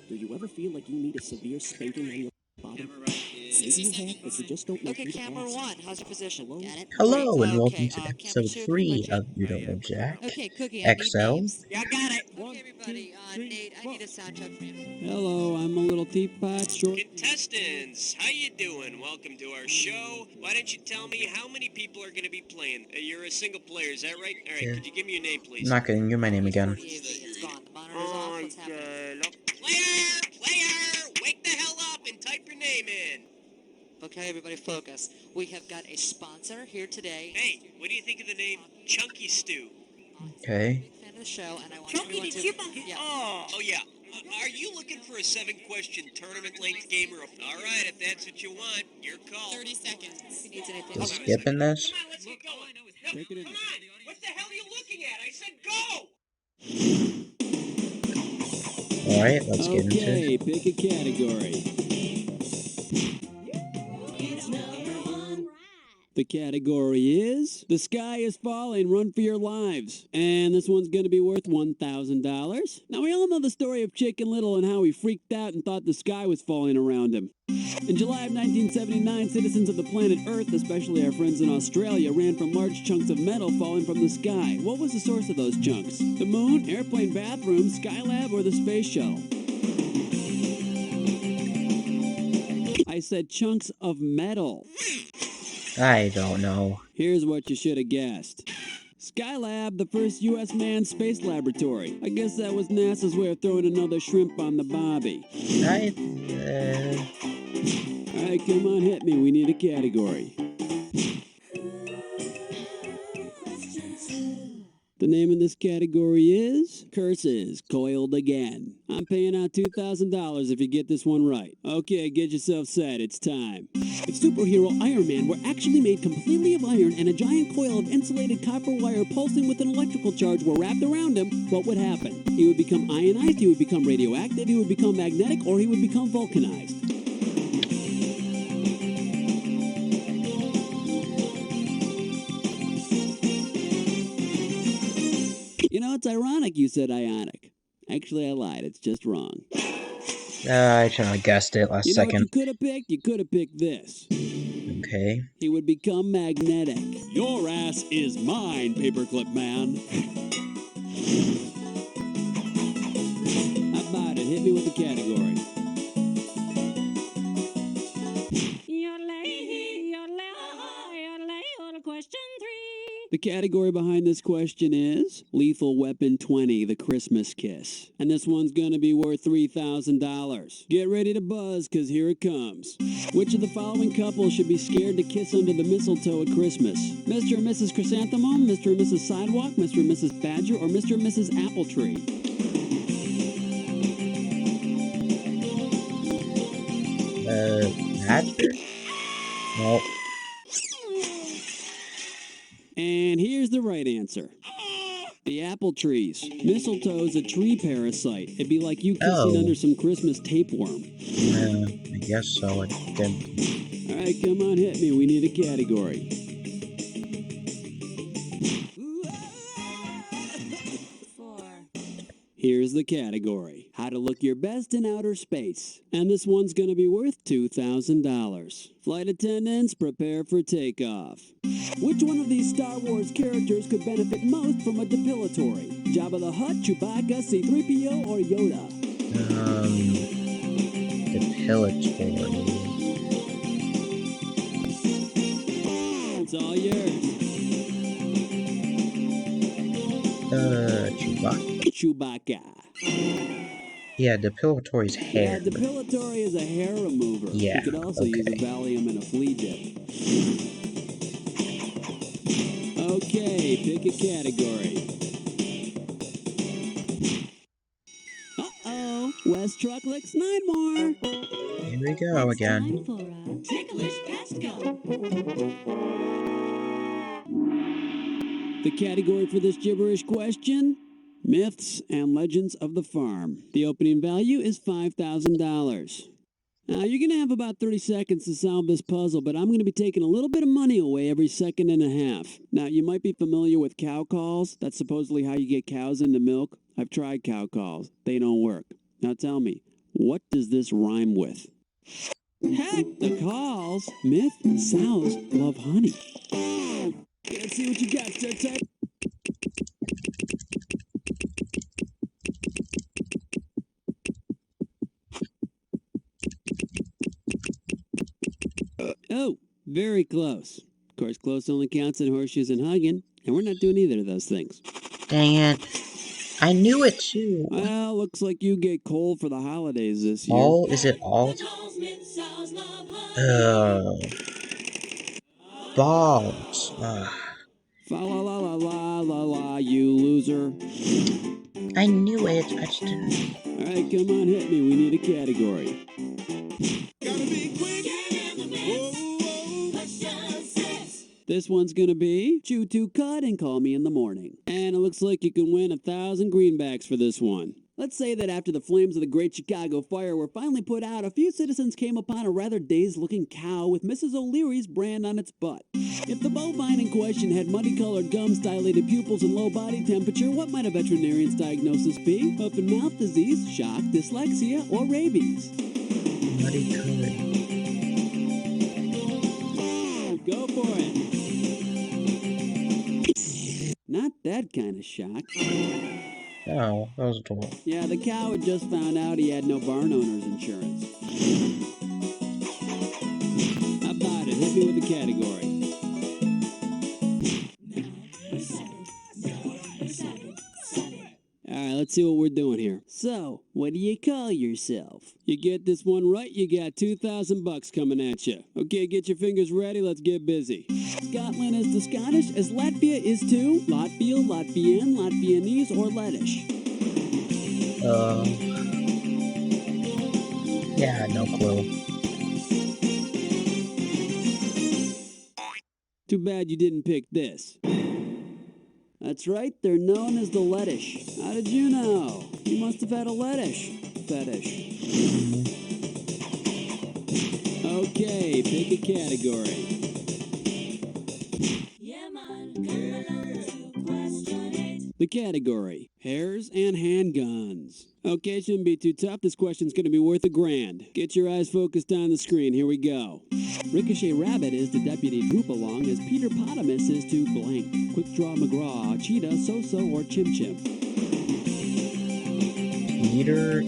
Do you ever feel like you need a severe spanking on your bottom? Maybe you have, but you just don't know Okay, who to camera ask. one, how's your position? Hello? Got it? Hello Great. and welcome Okay, to camera episode two, 3 Cookie. of You Don't Know Jack. Okay, Cookie, I need XL. names. Yeah, I got it. Okay, everybody, Nate, I need a sound check from you. Hello, I'm a little teapot, short. Contestants, how you doing? Welcome to our show. Why don't you tell me how many people are going to be playing? You're a single player, is that right? All right, Yeah. could you give me your name, please? I'm not gonna hear my name again. 48, it's gone. The monitor's off. What's happening? Player, wake the hell up and type your name in. Okay, everybody, focus. We have got a sponsor here today. Hey, what do you think of the name Chunky Stew? Okay. Big fan of the show, and I want Chunky everyone the to. Chipmunk. Yeah. Oh yeah. Are you looking for a 7-question tournament-length game or a... All right, if that's what you want, your call. 30 seconds. If he needs anything. Just Okay. skipping this? Come on, let's get going. No, Take it in. come on. What the hell are you looking at? I said go. Alright, let's get into it. Okay, pick a category. The category is The Sky is Falling, Run for Your Lives. And this one's going to be worth $1,000. Now, we all know the story of Chicken Little and how he freaked out and thought the sky was falling around him. In July of 1979, citizens of the planet Earth, especially our friends in Australia, ran from large chunks of metal falling from the sky. What was the source of those chunks? The moon, airplane bathroom, Skylab, or the space shuttle? I said chunks of metal. I don't know. Here's what you should have guessed. Skylab, the first U.S. manned space laboratory. I guess that was NASA's way of throwing another shrimp on the bobby. All right, come on, hit me. We need a category. The name of this category is Curses, Coiled Again. I'm paying out $2,000 if you get this one right. Okay, get yourself set. It's time. If superhero Iron Man were actually made completely of iron and a giant coil of insulated copper wire pulsing with an electrical charge were wrapped around him, what would happen? He would become ionized, he would become radioactive, he would become magnetic, or he would become vulcanized. You know, it's ironic you said ionic. Actually, I lied. It's just wrong. I should have guessed it last You know what second. you could have picked? You could have picked this. Okay. He would become magnetic. Your ass is mine, Paperclip Man. How about it? Hit me with the category. Question 3. The category behind this question is Lethal Weapon 20, The Christmas Kiss. And this one's gonna be worth $3,000. Get ready to buzz, cause here it comes. Which of the following couples should be scared to kiss under the mistletoe at Christmas? Mr. and Mrs. Chrysanthemum, Mr. and Mrs. Sidewalk, Mr. and Mrs. Badger, or Mr. and Mrs. Appletree? Badger? Nope. And here's the right answer. The apple trees. Mistletoe's a tree parasite. It'd be like you kissing under some Christmas tapeworm. I guess so. I didn't. All right, come on, hit me. We need a category. Here's the category. How to look your best in outer space. And this one's going to be worth $2,000. Flight attendants, prepare for takeoff. Which one of these Star Wars characters could benefit most from a depilatory? Jabba the Hutt, Chewbacca, C-3PO, or Yoda? Depilatory. It's all yours. Chewbacca. Chewbacca. Yeah, depilatory's hair. Yeah, depilatory is a hair remover. Yeah, You could also use a okay. Valium and a flea dip. Okay, pick a category. Uh-oh, West Truck licks 9 more. Here we go again. Time for a ticklish pest go. The category for this gibberish question? Myths and Legends of the Farm. The opening value is $5,000. Now, you're going to have about 30 seconds to solve this puzzle, but I'm going to be taking a little bit of money away every second and a half. Now, you might be familiar with cow calls. That's supposedly how you get cows into milk. I've tried cow calls. They don't work. Now, tell me, What does this rhyme with? Heck, the calls. Myth, sows, love honey. Let's see what you got, Dante. Oh, very close. Of course, close only counts in horseshoes and hugging, and we're not doing either of those things. Dang it. I knew it too. Well, looks like you get cold for the holidays this year. All? Is it all? Balls. Fa la la la la la la, you loser. I knew it. I just didn't. Alright, come on, hit me. We need a category. This one's gonna be chew to cut and call me in the morning. And it looks like you can win 1,000 greenbacks for this one. Let's say that after the flames of the Great Chicago Fire were finally put out, a few citizens came upon a rather dazed-looking cow with Mrs. O'Leary's brand on its butt. If the bovine in question had muddy-colored gums, dilated pupils, and low body temperature, what might a veterinarian's diagnosis be? Open mouth disease, shock, dyslexia, or rabies? Muddy colored. Go for it. Not that kind of shock. Oh, that was adorable. Yeah, the cow had just found out he had no barn owner's insurance. How about it? Hit me with the category. Alright, let's see what we're doing here. So, what do you call yourself? You get this one right, you got 2,000 bucks coming at you. Okay, get your fingers ready, let's get busy. Scotland is to Scottish as Latvia is to Latvia, Latvian, Latvianese, or Lettish. Yeah, no clue. Too bad you didn't pick this. That's right, they're known as the Lettish. How did you know? You must have had a Lettish fetish. Okay, pick a category. Yeah, man, come along to question 8. The category, hairs and handguns. Okay, shouldn't be too tough. This question's gonna be worth $1,000. Get your eyes focused on the screen. Here we go. Ricochet Rabbit is to Deputy Droopalong as Peter Potamus is to blank. Quick Draw McGraw, Cheetah, So-So, or Chim Chim. Peter.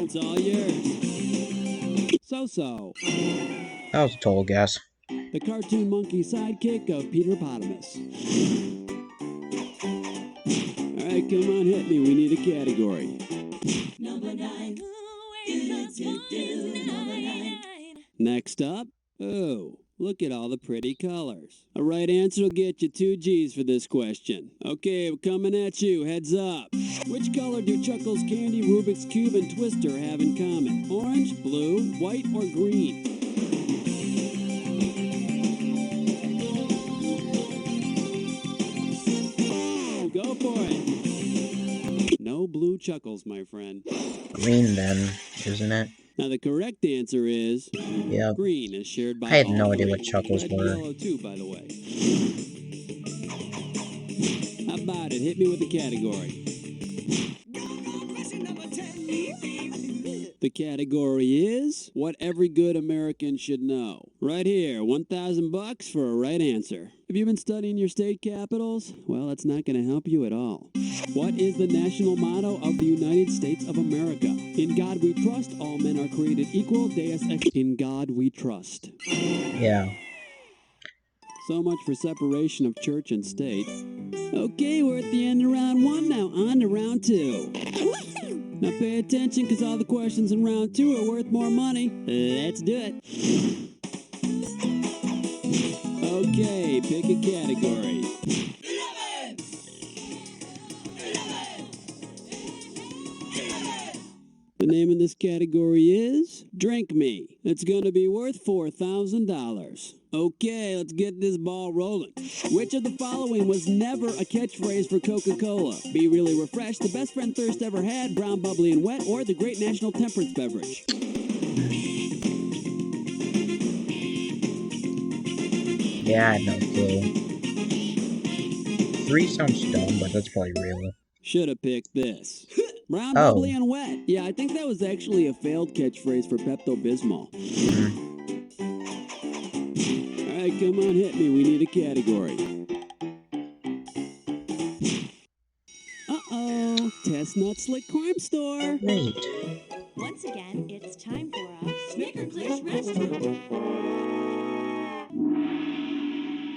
It's all yours. So-So, That was a total guess. the cartoon monkey sidekick of Peter Potamus. Alright, come on, hit me. We need a category. Number 9. Number 9. Next up, oh, look at all the pretty colors. A right answer will get you 2 G's for this question. Okay, we're coming at you. Heads up. Which color do Chuckles Candy, Rubik's Cube, and Twister have in common? Orange, blue, white, or green? Go for it. No blue Chuckles, my friend. Green then, isn't it? Now the correct answer is Yep. green, is shared by I had all no idea three. what Chuckles Red, were. Yellow too, by the way. How about it? Hit me with the category. The category is what every good American should know. Right here, 1,000 bucks for a right answer. Have you been studying your state capitals? Well, that's not going to help you at all. What is the national motto of the United States of America? In God we trust, all men are created equal, Deus ex. In God we trust. Yeah. So much for separation of church and state. Okay, we're at the end of round 1 now. On to round 2. Now pay attention, because all the questions in round 2 are worth more money. Let's do it. Okay, pick a category. The name of this category is Drink Me. It's going to be worth $4,000. Okay, let's get this ball rolling. Which of the following was never a catchphrase for Coca-Cola? Be really refreshed, the best friend thirst ever had, brown, bubbly, and wet, or the great national temperance beverage? Yeah, I had no clue. 3 sounds dumb, but that's probably real. Should have picked this. Brown, Oh. bubbly, and wet. Yeah, I think that was actually a failed catchphrase for Pepto-Bismol. All right, come on, hit me. We need a category. Uh-oh. Chestnut Slick Crime Store. Great. Once again, it's time for a Snickerclish Restroom.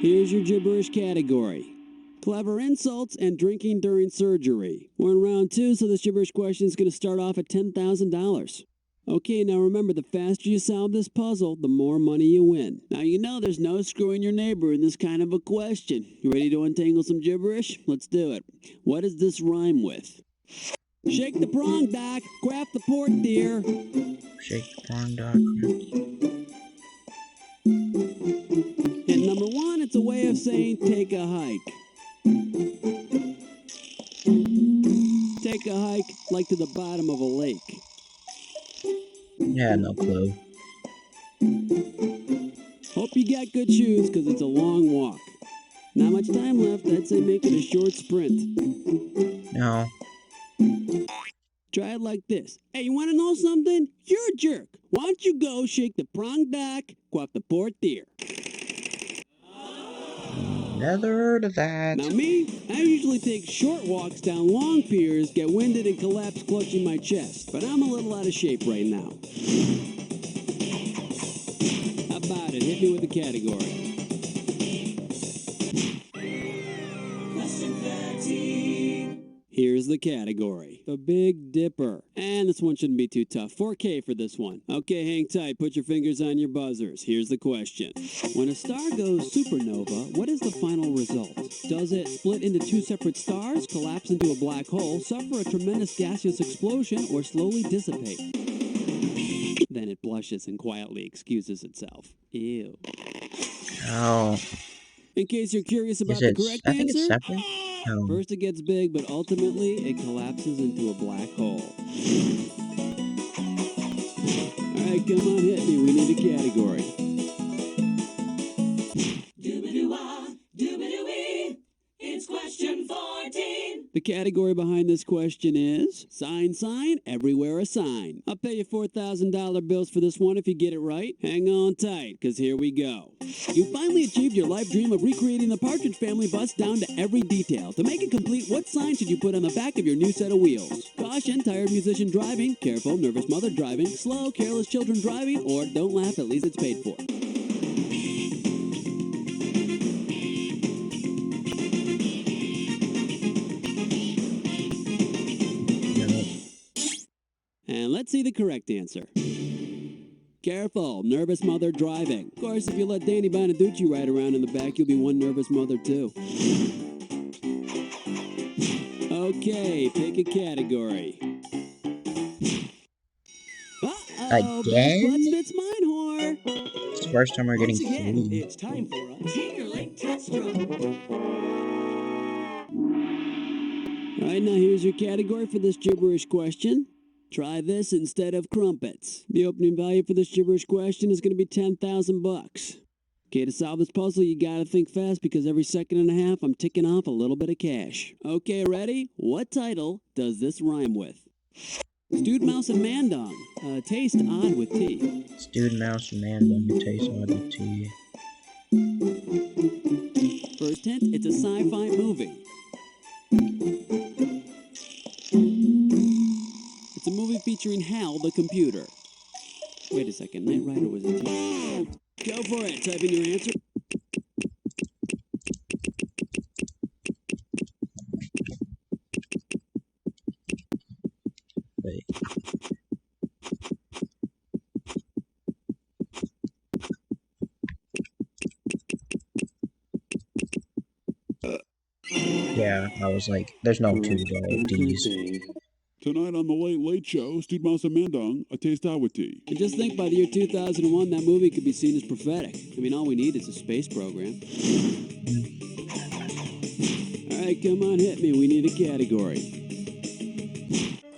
Here's your gibberish category. Clever insults and drinking during surgery. We're in round 2, so this gibberish question is going to start off at $10,000. Okay, now remember, the faster you solve this puzzle, the more money you win. Now you know there's no screwing your neighbor in this kind of a question. You ready to untangle some gibberish? Let's do it. What does this rhyme with? Shake the prong, Doc. Craft the port, dear. Shake the prong, Doc. Hint number 1, it's a way of saying take a hike. Take a hike like to the bottom of a lake. Yeah, no clue. Hope you got good shoes, because it's a long walk. Not much time left. I'd say make it a short sprint. No. Try it like this. Hey, you want to know something? You're a jerk. Why don't you go shake the prong, Doc, quaff the port, dear. Never heard of that. Now me, I usually take short walks down long piers, get winded and collapse clutching my chest. But I'm a little out of shape right now. How about it? Hit me with the category. Question 13. Here's the category. The Big Dipper. And this one shouldn't be too tough. 4K for this one. Okay, hang tight. Put your fingers on your buzzers. Here's the question. When a star goes supernova, what is the final result? Does it split into 2 separate stars, collapse into a black hole, suffer a tremendous gaseous explosion, or slowly dissipate? Then it blushes and quietly excuses itself. Ew. Oh. In case you're curious about Is the it? correct I think answer, it's separate. Oh. first it gets big, but ultimately it collapses into a black hole. Alright, come on, hit me. We need a category. Doobadoo-wah, doobadoo-wee. It's question 14. The category behind this question is sign, everywhere a sign. I'll pay you $4,000 bills for this one if you get it right. Hang on tight, because here we go. You finally achieved your life dream of recreating the Partridge Family bus down to every detail. To make it complete, what sign should you put on the back of your new set of wheels? Caution, tired musician driving, careful, nervous mother driving, slow, careless children driving, or don't laugh, at least it's paid for. And let's see the correct answer. Careful, nervous mother driving. Of course, if you let Danny Bonaducci ride around in the back, you'll be one nervous mother too. Okay, pick a category. Uh-oh, Again? Butts mine whore. It's the first time we're getting Once again, 3. it's time for a Tinkerlink Test Room. All right, now here's your category for this gibberish question. Try this instead of crumpets. The opening value for this gibberish question is going to be $10,000. Okay, to solve this puzzle, you gotta think fast because every second and a half, I'm ticking off a little bit of cash. Okay, ready? What title does this rhyme with? Stewed mouse and mandong. Taste odd with tea. Stewed mouse and mandong taste odd with tea. First hint, it's a sci-fi movie. It's a movie featuring Hal the computer. Wait a second, Knight Rider was a TV. Go for it, type in your answer. Wait. Yeah, I was like, there's no 2 D's. Tonight on the Late Late Show, Stewed Mouse and Mandong, a taste out with tea. And just think, by the year 2001, that movie could be seen as prophetic. I mean, all we need is a space program. All right, come on, hit me. We need a category.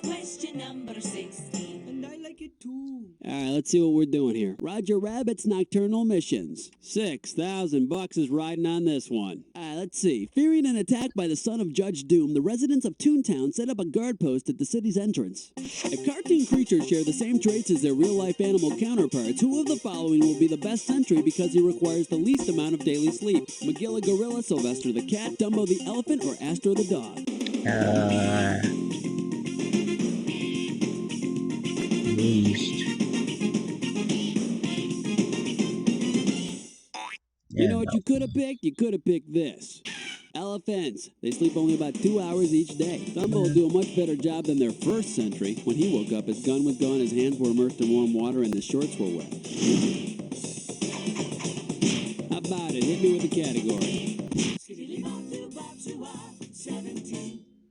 Question number 16. And I like it too. All right, let's let's see what we're doing here. Roger Rabbit's Nocturnal Missions. $6,000 is riding on this one. Let's see. Fearing an attack by the son of Judge Doom, the residents of Toontown set up a guard post at the city's entrance. If cartoon creatures share the same traits as their real-life animal counterparts, who of the following will be the best sentry because he requires the least amount of daily sleep? Magilla Gorilla, Sylvester the Cat, Dumbo the Elephant, or Astro the Dog? Least. You know what you could have picked? You could have picked this. Elephants. They sleep only about 2 hours each day. Dumbo will do a much better job than their first sentry. When he woke up, his gun was gone, his hands were immersed in warm water, and his shorts were wet. How about it? Hit me with a category.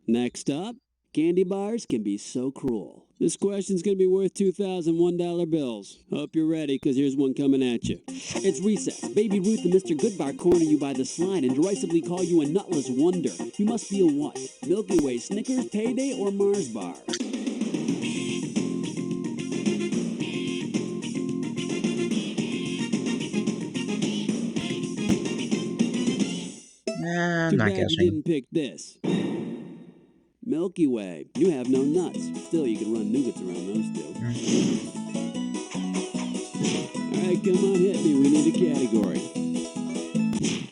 Next up, candy bars can be so cruel. This question's going to be worth $2,001 bills. Hope you're ready, because here's one coming at you. It's recess. Baby Ruth and Mr. Goodbar corner you by the slide and derisively call you a nutless wonder. You must be a what? Milky Way, Snickers, Payday, or Mars bar? I'm Too not bad you guessing. didn't pick this. Milky Way. You have no nuts. Still, you can run nougats around those two. All right, come on, hit me. We need a category.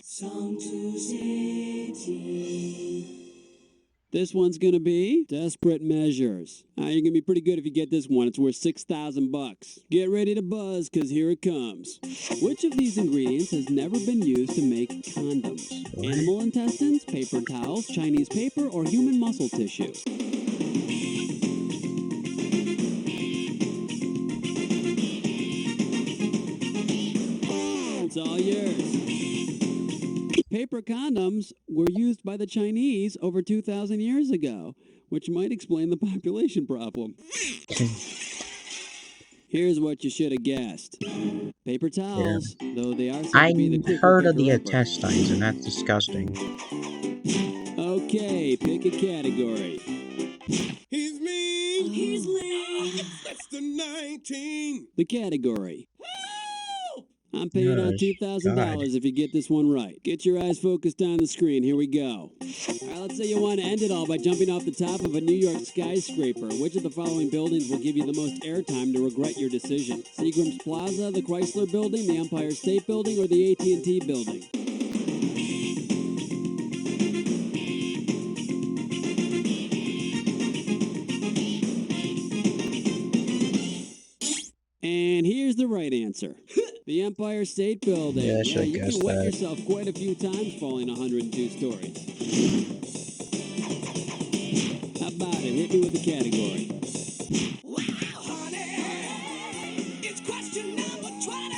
Song to City. This one's gonna be Desperate Measures. You're gonna be pretty good if you get this one. It's worth $6,000. Get ready to buzz, cause here it comes. Which of these ingredients has never been used to make condoms? Animal intestines, paper towels, Chinese paper, or human muscle tissue? It's all yours. Paper condoms were used by the Chinese over 2,000 years ago, which might explain the population problem. Here's what you should have guessed. Paper towels, though they are said to be the I've quicker heard of picker the upper. intestines, and that's disgusting. Okay, pick a category. He's mean. He's mean. That's the 19. The category. I'm paying out Yes, $2,000 if you get this one right. Get your eyes focused on the screen. Here we go. All right, let's say you want to end it all by jumping off the top of a New York skyscraper. Which of the following buildings will give you the most airtime to regret your decision? Seagram's Plaza, the Chrysler Building, the Empire State Building, or the AT&T Building? And here's the right answer. The Empire State Building. Yes, I you guessed can wet that. yourself quite a few times falling 102 stories. How about it? Hit me with the category. Wow, honey. It's question number 20.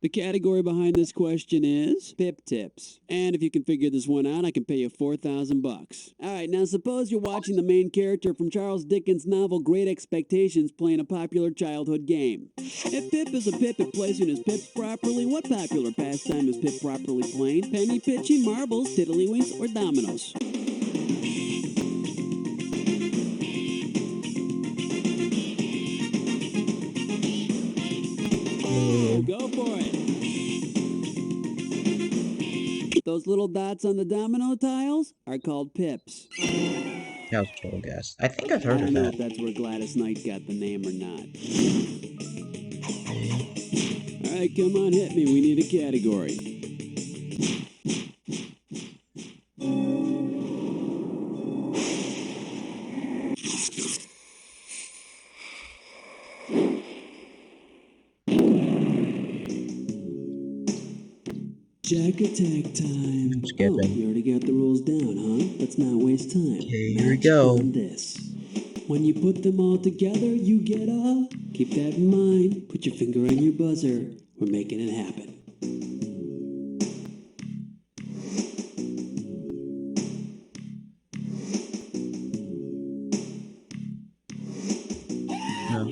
The category behind this question is Pip Tips. And if you can figure this one out, I can pay you $4,000. All right, now suppose you're watching the main character from Charles Dickens' novel Great Expectations playing a popular childhood game. If Pip is a Pip at placing his pips properly, what popular pastime is Pip properly playing? Penny pitching, marbles, tiddlywinks, or dominoes? Go for it. Those little dots on the domino tiles are called pips. That was a total guess. I think I've I heard don't of know that. if that's where Gladys Knight got the name or not. All right, come on, hit me. We need a category. Jack attack time. Skipping. Oh, you already got the rules down, huh? Let's not waste time. Okay, here we Match go. on this. When you put them all together, you get a... Keep that in mind. Put your finger on your buzzer. We're making it happen. No.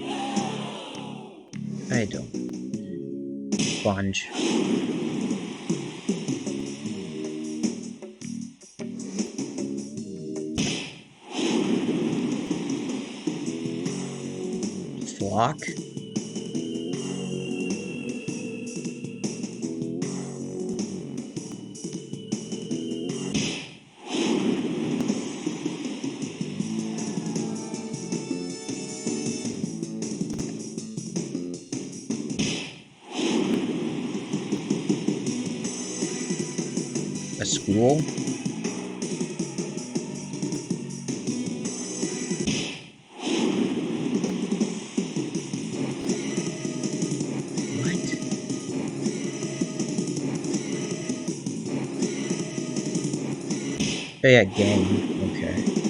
I don't. Sponge. block. A school. Oh yeah, gang. Okay.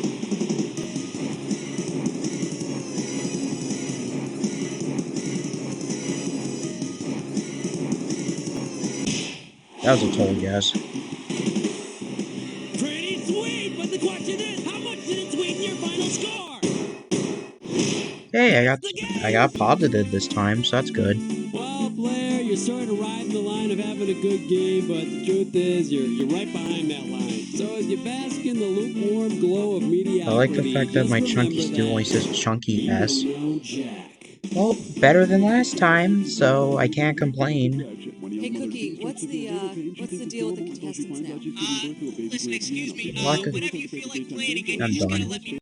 That was a total guess. Pretty sweet, but the question is, how much did it sweeten your final score? Hey, I got positive this time, so that's good. Well, player, you're sort of riding the line of having a good game, but the truth is, you're right behind that line. So as you bask in the lukewarm glow of mediocrity, I like the fact that my chunky still only says chunky S. Well, better than last time, so I can't complain. Hey, Cookie, what's the deal with the contestants now? Listen, excuse me, Like whenever you feel like playing again, I'm you just gotta done. let me